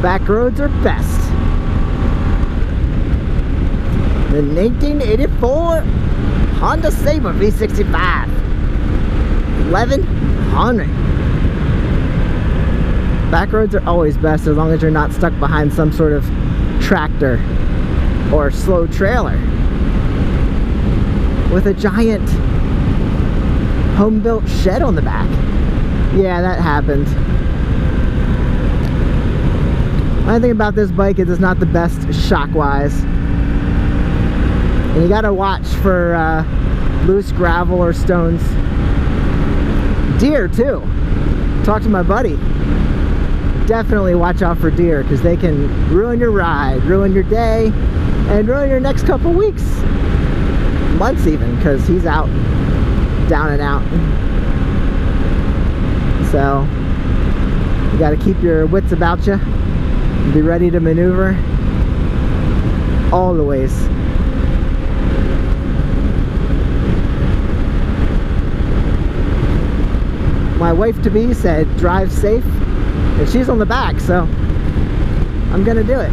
Back roads are best. The 1984 Honda Sabre V65 1100. Back roads are always best as long as you're not stuck behind some sort of tractor or slow trailer with a giant home-built shed on the back. Yeah, that happened. One thing about this bike is it's not the best shock-wise. And you gotta watch for loose gravel or stones. Deer too. Talk to my buddy. Definitely watch out for deer because they can ruin your ride, ruin your day, and ruin your next couple weeks. Months even, because he's out, down and out. So, you gotta keep your wits about you and be ready to maneuver all the ways. My wife-to-be said, drive safe, and she's on the back, so I'm gonna do it.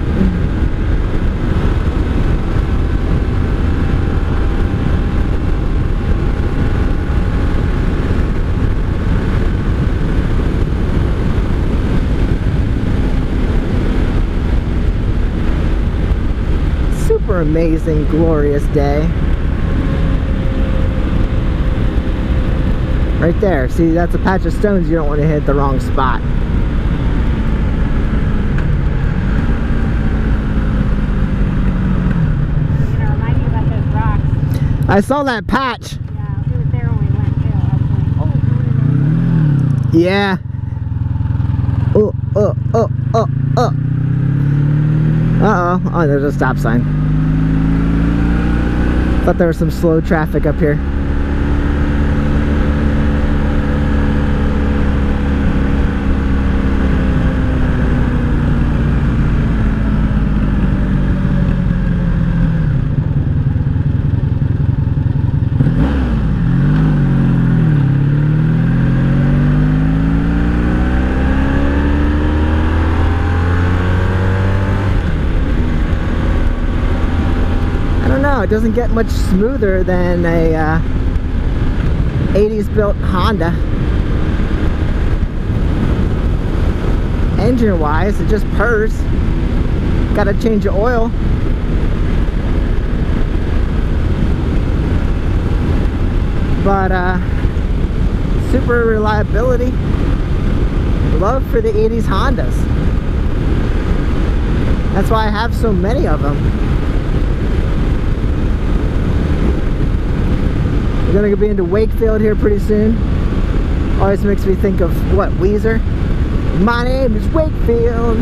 Super amazing, glorious day. Right there, see, that's a patch of stones. You don't want to hit the wrong spot. It's gonna remind you about those rocks. I saw that patch. Yeah, it was there when we went too. I was like, oh, Yeah. Oh. Uh-oh. Oh, there's a stop sign. Thought there was some slow traffic up here. It doesn't get much smoother than a 80s built Honda. Engine wise, it just purrs. Gotta change the oil. But super reliability. Love for the 80s Hondas. That's why I have so many of them. We're gonna be into Wakefield here pretty soon. Always makes me think of, what, Weezer? My name is Wakefield.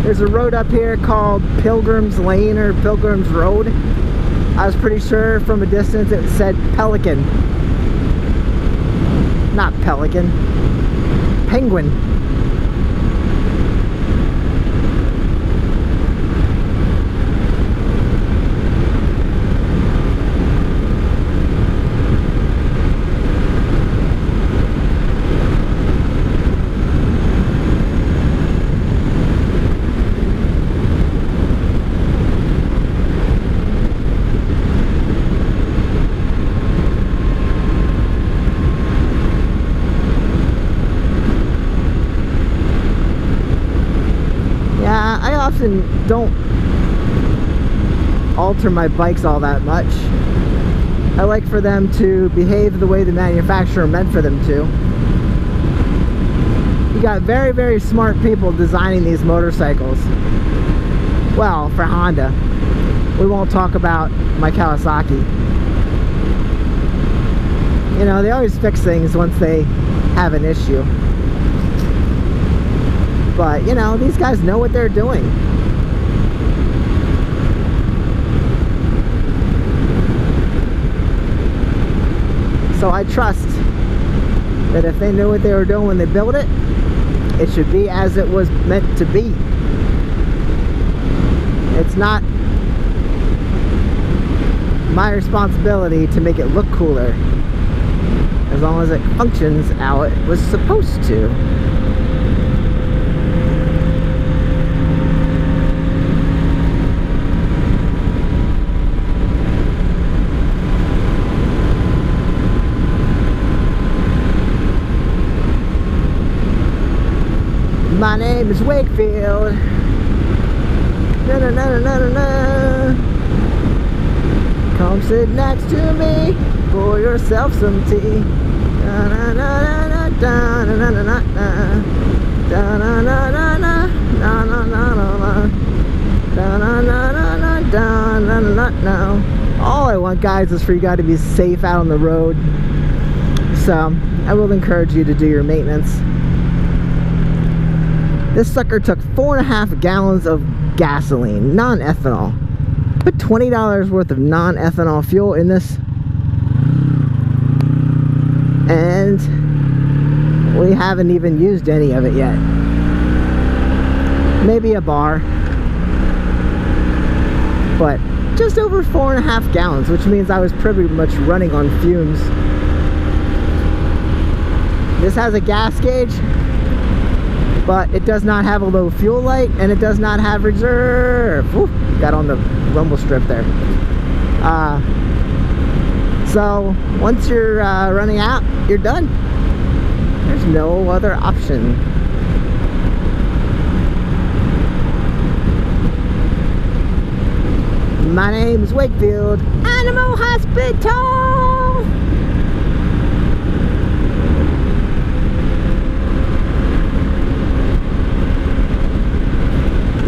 There's a road up here called Pilgrim's Lane or Pilgrim's Road. I was pretty sure from a distance it said Pelican. Not Pelican. Penguin. I often don't alter my bikes all that much. I like for them to behave the way the manufacturer meant for them to. You got very, very smart people designing these motorcycles. Well, for Honda. We won't talk about my Kawasaki. You know, they always fix things once they have an issue. But, you know, these guys know what they're doing. So I trust that if they knew what they were doing when they built it, it should be as it was meant to be. It's not my responsibility to make it look cooler. as long as it functions how it was supposed to. My name is Wakefield. Na na na na na na. Come sit next to me, pour yourself some tea. Da na na na na na na na na na. Da na na na na na na na na. Da na na na na da na na na. All I want, guys, is for you guys to be safe out on the road. So I will encourage you to do your maintenance. This sucker took 4.5 gallons of gasoline, non-ethanol. Put $20 worth of non-ethanol fuel in this, and we haven't even used any of it yet. Maybe a bar, but just over 4.5 gallons, which means I was pretty much running on fumes. This has a gas gauge, but it does not have a low fuel light, and it does not have reserve. Whew, got on the rumble strip there. So once you're running out, you're done. There's no other option. My name's Wakefield Animal Hospital.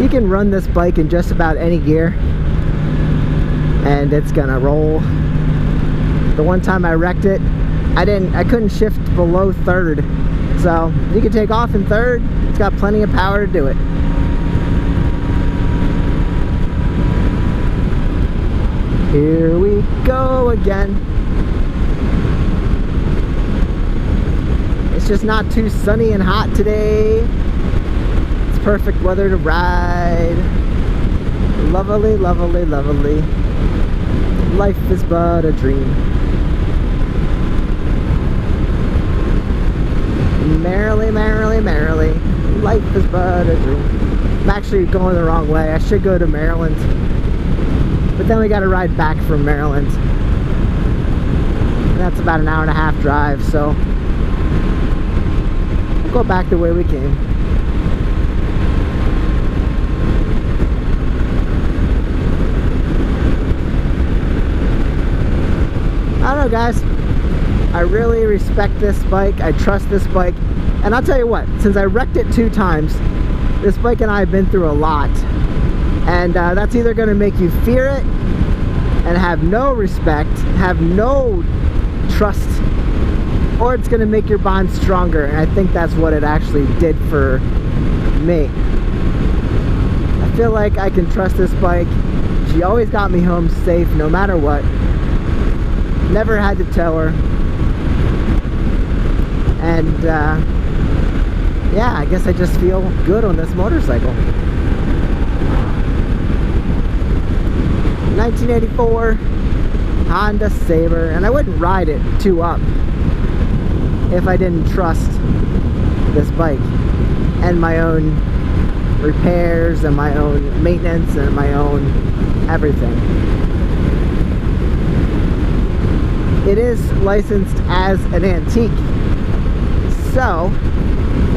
You can run this bike in just about any gear and it's gonna roll. The one time I wrecked it, I couldn't shift below third, so you can take off in third. It's got plenty of power to do it. Here we go again. It's just not too sunny and hot today. Perfect weather to ride. Lovely, lovely, lovely. Life is but a dream. Merrily, merrily, merrily. Life is but a dream. I'm actually going the wrong way. I should go to Maryland, but then we got to ride back from Maryland. And that's about an hour and a half drive, so we'll go back the way we came. I don't know, guys. I really respect this bike. I trust this bike. And I'll tell you what, since I wrecked it 2 times, this bike and I have been through a lot. And that's either going to make you fear it and have no respect, have no trust, or it's going to make your bond stronger. And I think that's what it actually did for me. I feel like I can trust this bike. She always got me home safe no matter what. Never had to tow her. And yeah, I guess I just feel good on this motorcycle. 1984 Honda Sabre, and I wouldn't ride it 2 up if I didn't trust this bike and my own repairs and my own maintenance and my own everything. It is licensed as an antique, so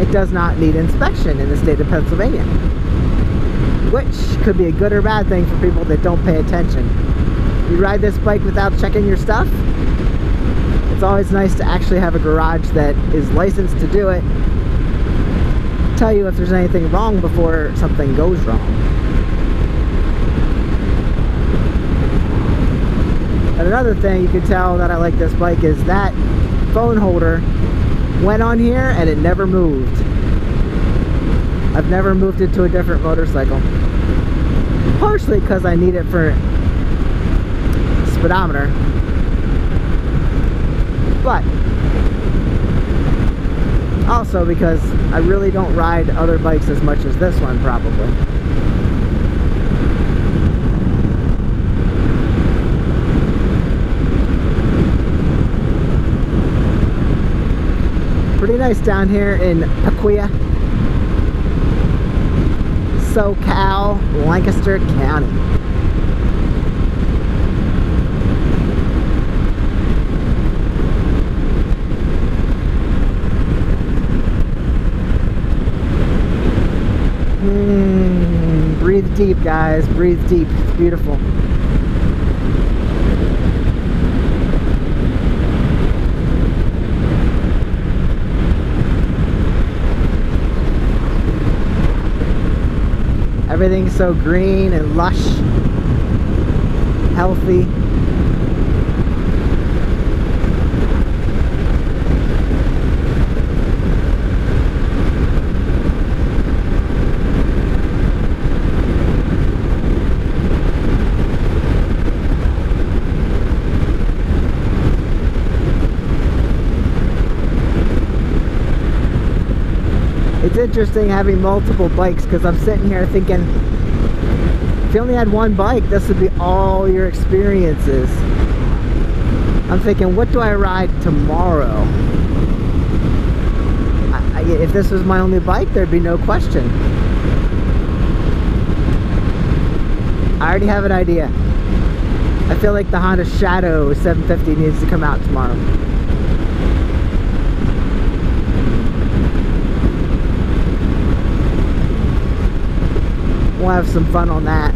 it does not need inspection in the state of Pennsylvania, which could be a good or bad thing for people that don't pay attention. You ride this bike without checking your stuff. It's always nice to actually have a garage that is licensed to do it, tell you if there's anything wrong before something goes wrong. And another thing you can tell that I like this bike is that phone holder went on here and it never moved. I've never moved it to a different motorcycle. Partially because I need it for speedometer. But also because I really don't ride other bikes as much as this one probably. nice down here in Pacoima, SoCal, Lancaster County. Breathe deep, guys. Breathe deep. It's beautiful. Everything's so green and lush, healthy. It's interesting having multiple bikes because I'm sitting here thinking, if you only had one bike, this would be all your experiences. I'm thinking, what do I ride tomorrow? If this was my only bike, there'd be no question. I already have an idea. I feel like the Honda Shadow 750 needs to come out tomorrow. We'll have some fun on that.